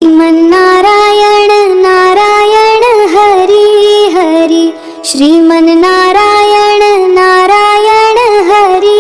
श्रीमन्नारायण नारायण हरि हरि श्रीमन्नारायण नारायण हरि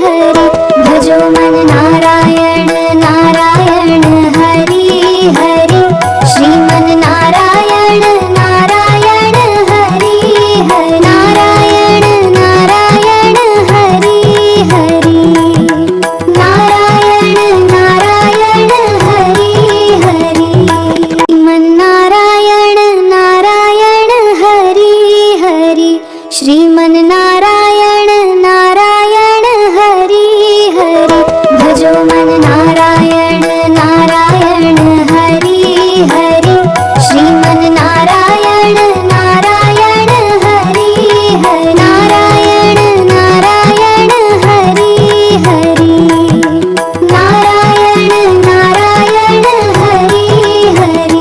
हरि भजो मन नारायण नारायण हरि हरि श्रीमन्नारायण नारायण हरि हरि नारायण नारायण हरि हरि नारायण नारायण हरि हरि श्रीमन्नारायण नारायण हरि हरि श्रीमन्नारायण नारायण हरि हरि भजो मन नारायण नारायण हरि हरि श्रीमन्नारायण नारायण हरि हरि नारायण नारायण हरि हरि नारायण नारायण हरि हरि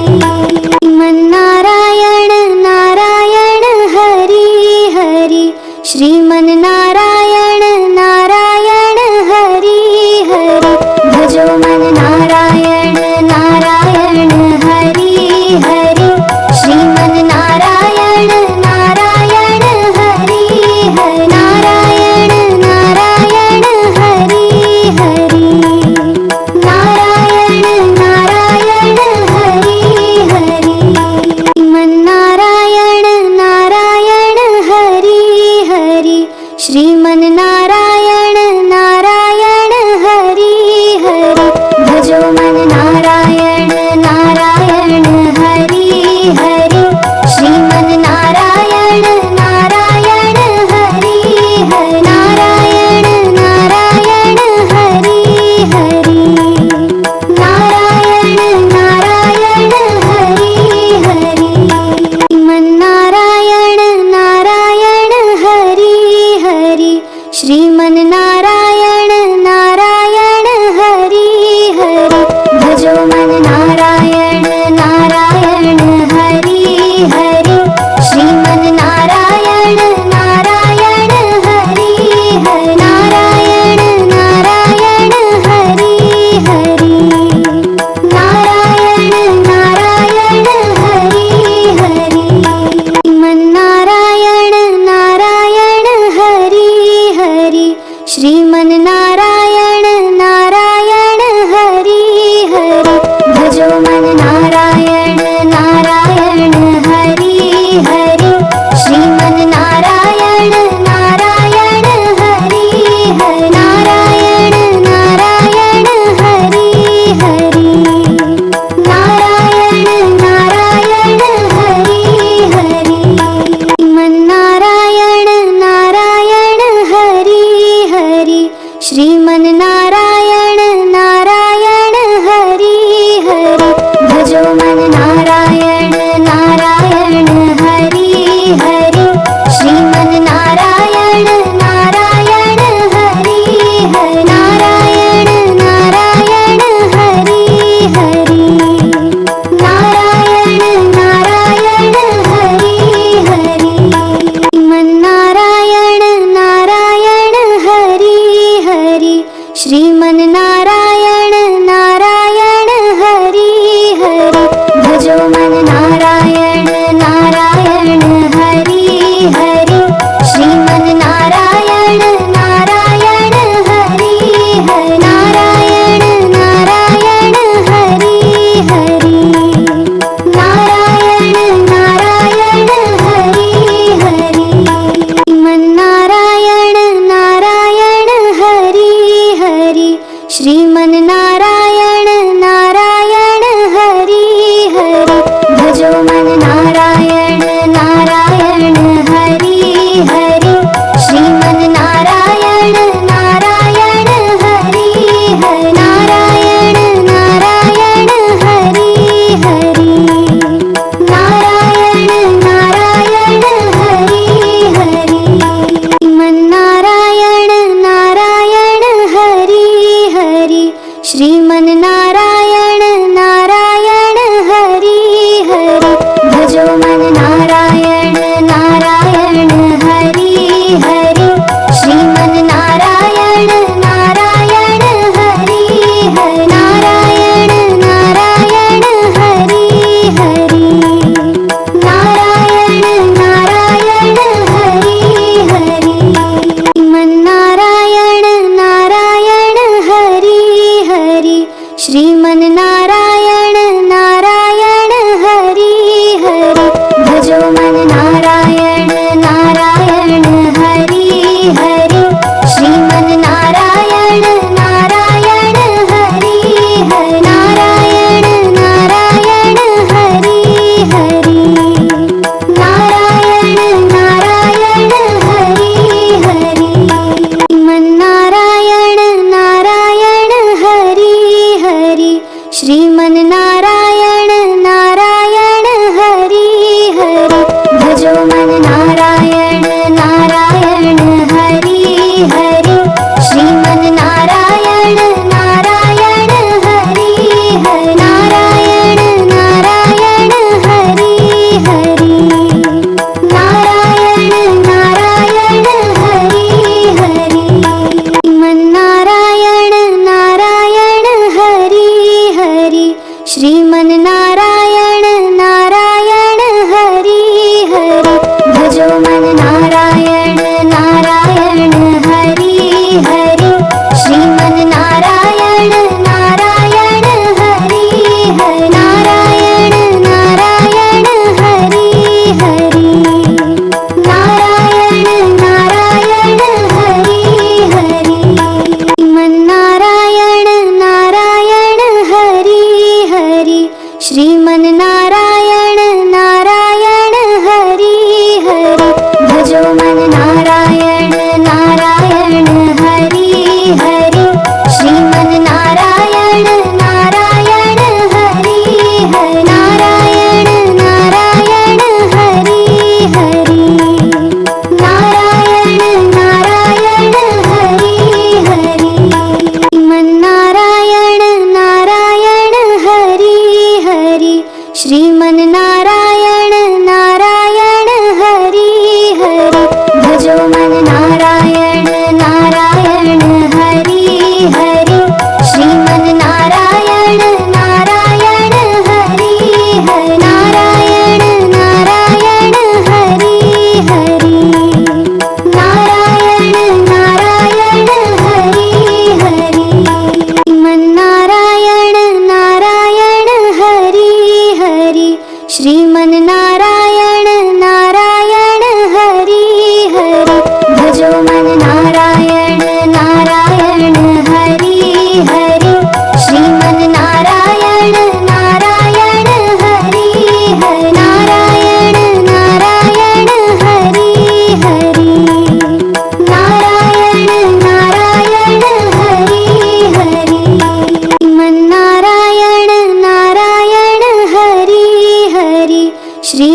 श्रीमन्नारायण नारायण हरि हरि श्रीमन्नारायण नारायण हरि हरि भजो मन नारायण नारायण हरि हरि श्रीमन्नारायण नारायण हरि हरि नारायण नारायण हरि हरि नारायण नारायण हरि हरि श्रीमन्नारायण नारायण हरि हरि श्रीमन्नारायण नारायण हरि हरि भजो मन नारायण नारायण हरि हरि श्रीमन्नारायण नारायण हरि हरि नारायण नारायण हरि हरि नारायण नारायण हरि हरि श्रीमन्नारायण नारायण हरि हरि श्रीमन्नारायण नारायण हरि हरि भजो मन नारायण नारायण हरि हरि श्रीमन्नारायण नारायण हरि हरि नारायण नारायण हरि हरि नारायण नारायण हरि हरि श्रीमन्नारायण नारायण हरि हरि श्रीमन्नारायण नारायण हरि हरि भजो मन नारायण नारायण हरि हरि श्रीमन्नारायण नारायण हरि हरि नारायण नारायण हरि हरि नारायण नारायण हरि हरि श्रीमन्नारायण नारायण हरि हरि श्रीमन्नारायण नारायण हरि हरि भजो मन नारायण नारायण हरि हरि श्रीमन्नारायण नारायण हरि हरि नारायण नारायण हरि हरि नारायण नारायण हरि हरि श्रीमन्नारायण नारायण हरि हरि श्रीमन्नारायण नारायण हरि श्रीमन्नारायण नारायण हरि हरि भजो मन नारायण नारायण हरि हरि श्रीमन्नारायण नारायण हरि हरि नारायण नारायण हरि हरि नारायण नारायण हरि हरि श्रीमन्नारायण नारायण हरि हरि श्रीमन्नारायण नारायण हरि हरि भजो मन नारायण नारायण हरि हरि श्रीमन्नारायण नारायण हरि हरि नारायण नारायण हरि हरि नारायण नारायण हरि हरि श्रीमन्नारायण नारायण हरि हरि श्रीमन्नारायण नारायण हरि हरि भजो मन नारायण नारायण हरि हरि श्रीमन्नारायण नारायण हरि हरि नारायण नारायण हरि हरि नारायण नारायण हरि हरि श्रीमन्नारायण नारायण हरि हरि श्रीमन्नारायण नारायण हरि हरि भजो मन नारायण नारायण हरि हरि श्रीमन्नारायण नारायण हरि हरि नारायण नारायण हरि हरि नारायण नारायण हरि हरि श्रीमन्नारायण नारायण हरि हरि श्री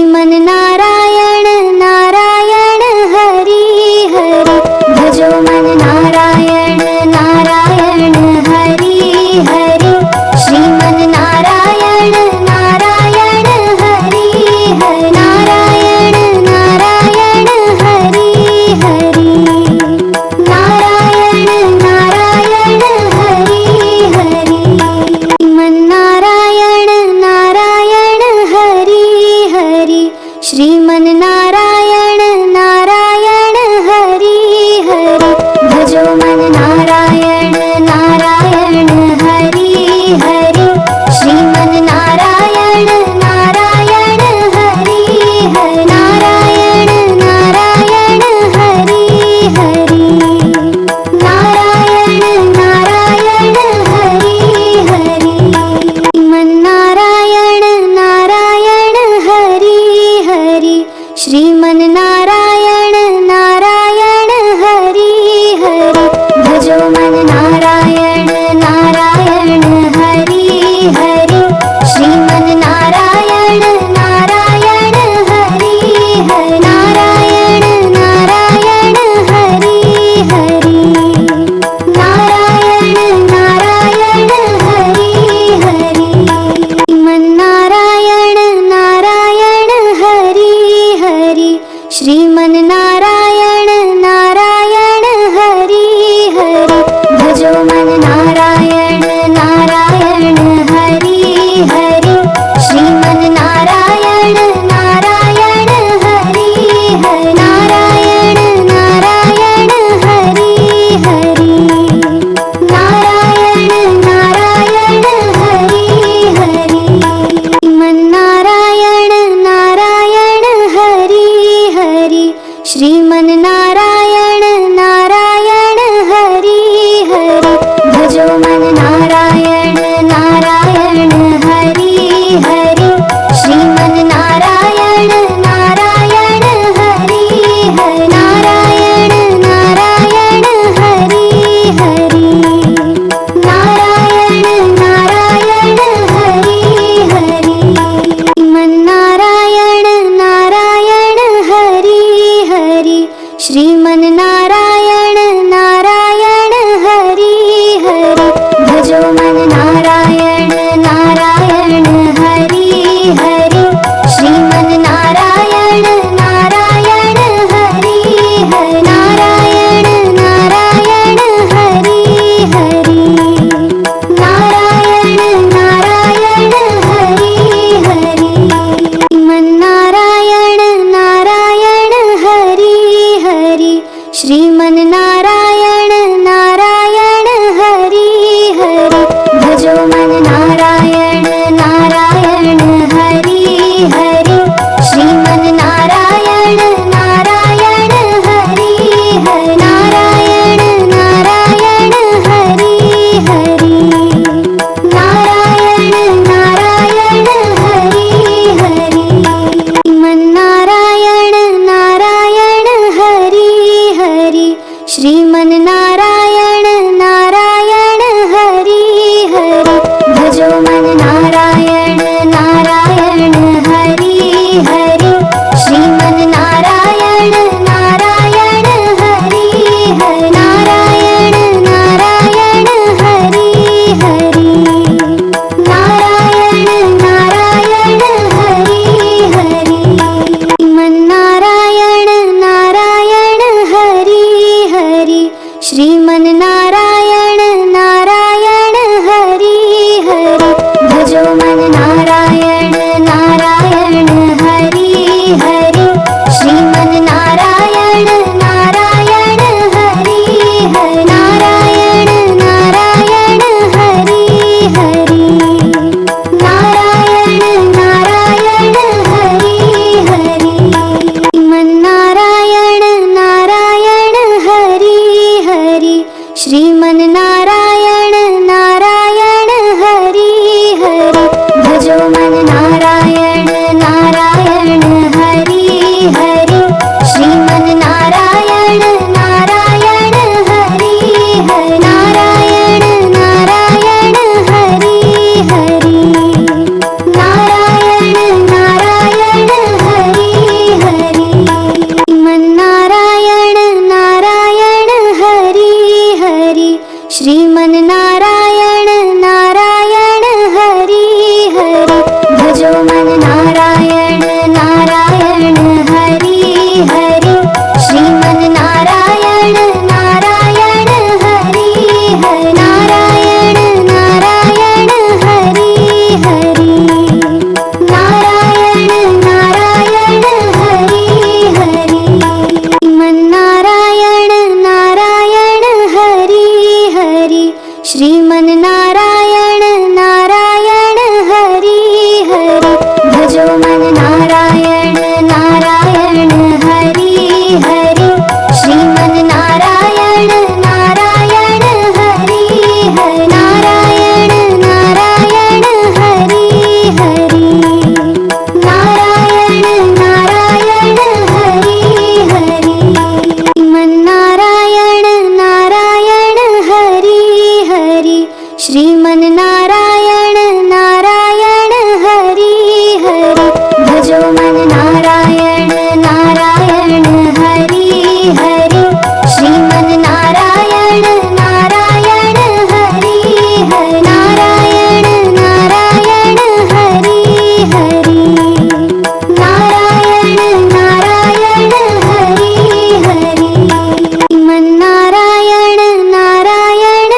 जो मन नारायण नारायण हरि हरि श्रीमन नारायण नारायण हरि हरि नारायण नारायण हरि हरि नारायण नारायण हरि हरि श्रीमन नारायण नारायण हरि हरि श्रीमन नारायण